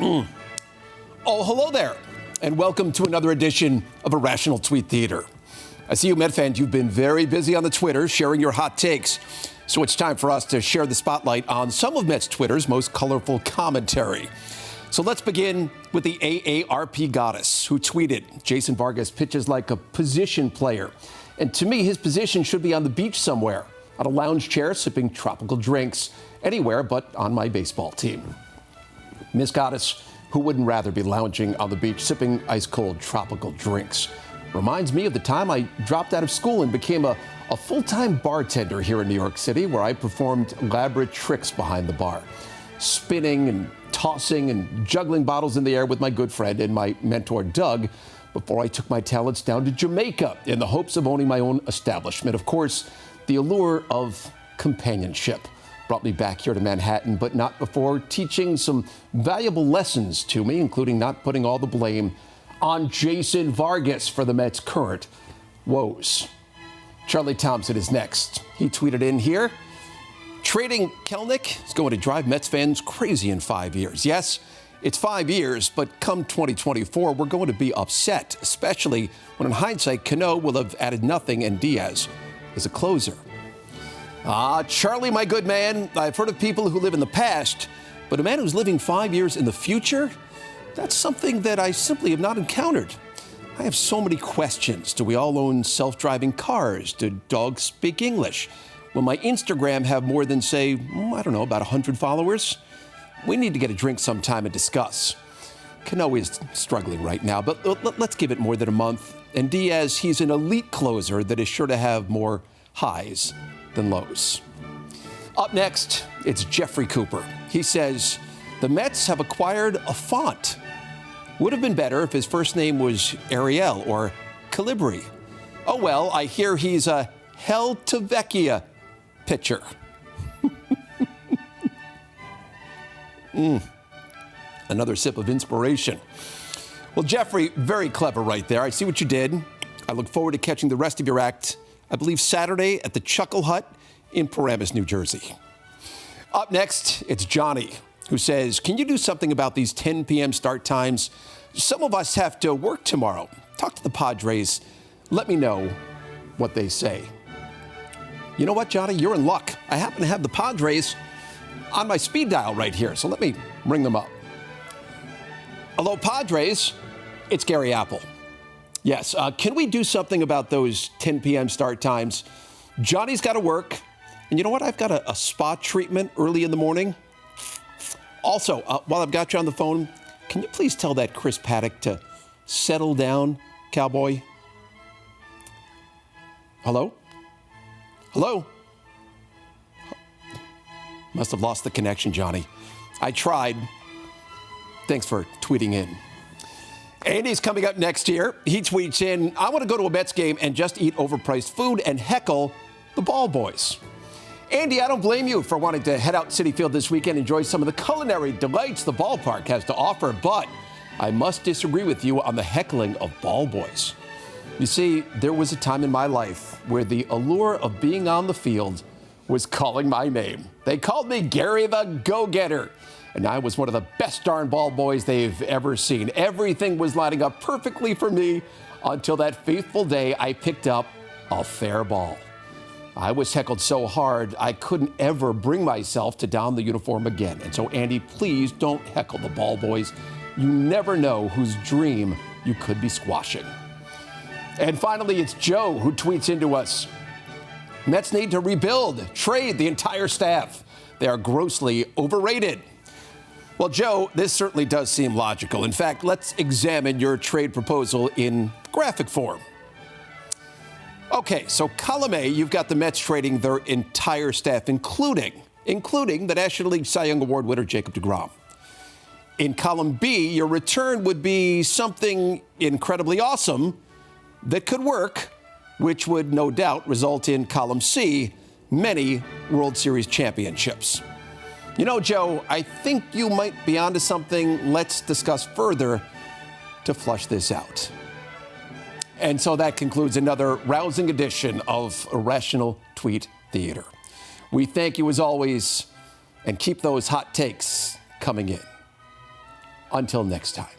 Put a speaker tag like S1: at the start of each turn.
S1: Oh, hello there, and welcome to another edition of Irrational Tweet Theatre. I see you, Met fans, you've been very busy on the Twitter sharing your hot takes. So it's time for us to share the spotlight on some of Mets Twitter's most colorful commentary. So let's begin with the AARP goddess, who tweeted, Jason Vargas pitches like a position player. And to me, his position should be on the beach somewhere, on a lounge chair, sipping tropical drinks, anywhere but on my baseball team. Miss Goddess, who wouldn't rather be lounging on the beach, sipping ice-cold tropical drinks? Reminds me of the time I dropped out of school and became a full-time bartender here in New York City, where I performed elaborate tricks behind the bar, spinning and tossing and juggling bottles in the air with my good friend and my mentor, Doug, before I took my talents down to Jamaica in the hopes of owning my own establishment. Of course, the allure of companionship brought me back here to Manhattan, but not before teaching some valuable lessons to me, including not putting all the blame on Jason Vargas for the Mets' current woes. Charlie Thompson is next. He tweeted in here, trading Kelenic is going to drive Mets fans crazy in 5 years. Yes, it's 5 years, but come 2024, we're going to be upset, especially when in hindsight, Cano will have added nothing and Diaz is a closer. Charlie, my good man, I've heard of people who live in the past, but a man who's living 5 years in the future, that's something that I simply have not encountered. I have so many questions. Do we all own self-driving cars? Do dogs speak English? Will my Instagram have more than, say, about 100 followers? We need to get a drink sometime and discuss. Cano is struggling right now, but let's give it more than a month. And Diaz, he's an elite closer that is sure to have more highs than lows. Up next, it's Jeffrey Cooper. He says, the Mets have acquired a font. Would have been better if his first name was Ariel or Calibri. Oh well, I hear he's a Hell to Vecchia pitcher. Another sip of inspiration. Well, Jeffrey, very clever right there. I see what you did. I look forward to catching the rest of your act, I believe Saturday at the Chuckle Hut in Paramus, New Jersey. Up next, it's Johnny, who says, can you do something about these 10 p.m. start times? Some of us have to work tomorrow. Talk to the Padres. Let me know what they say. You know what, Johnny? You're in luck. I happen to have the Padres on my speed dial right here, so let me ring them up. Hello, Padres. It's Gary Apple. Yes, can we do something about those 10 p.m. start times? Johnny's got to work. And you know what? I've got a spa treatment early in the morning. Also, while I've got you on the phone, can you please tell that Chris Paddock to settle down, cowboy? Hello? Hello? Must have lost the connection, Johnny. I tried. Thanks for tweeting in. Andy's coming up next here. He tweets in, I want to go to a Mets game and just eat overpriced food and heckle the ball boys. Andy, I don't blame you for wanting to head out Citi Field this weekend, enjoy some of the culinary delights the ballpark has to offer, but I must disagree with you on the heckling of ball boys. You see, there was a time in my life where the allure of being on the field was calling my name. They called me Gary the Go-Getter, and I was one of the best darn ball boys they've ever seen. Everything was lining up perfectly for me until that fateful day I picked up a fair ball. I was heckled so hard, I couldn't ever bring myself to don the uniform again. And so, Andy, please don't heckle the ball boys. You never know whose dream you could be squashing. And finally, it's Joe who tweets into us. Mets need to rebuild, trade the entire staff. They are grossly overrated. Well, Joe, this certainly does seem logical. In fact, let's examine your trade proposal in graphic form. Okay, so column A, you've got the Mets trading their entire staff, including the National League Cy Young Award winner Jacob deGrom. In column B, your return would be something incredibly awesome that could work, which would no doubt result in column C, many World Series championships. You know, Joe, I think you might be onto something. Let's discuss further to flush this out. And so that concludes another rousing edition of Irrational Tweet Theatre. We thank you as always, and keep those hot takes coming in. Until next time.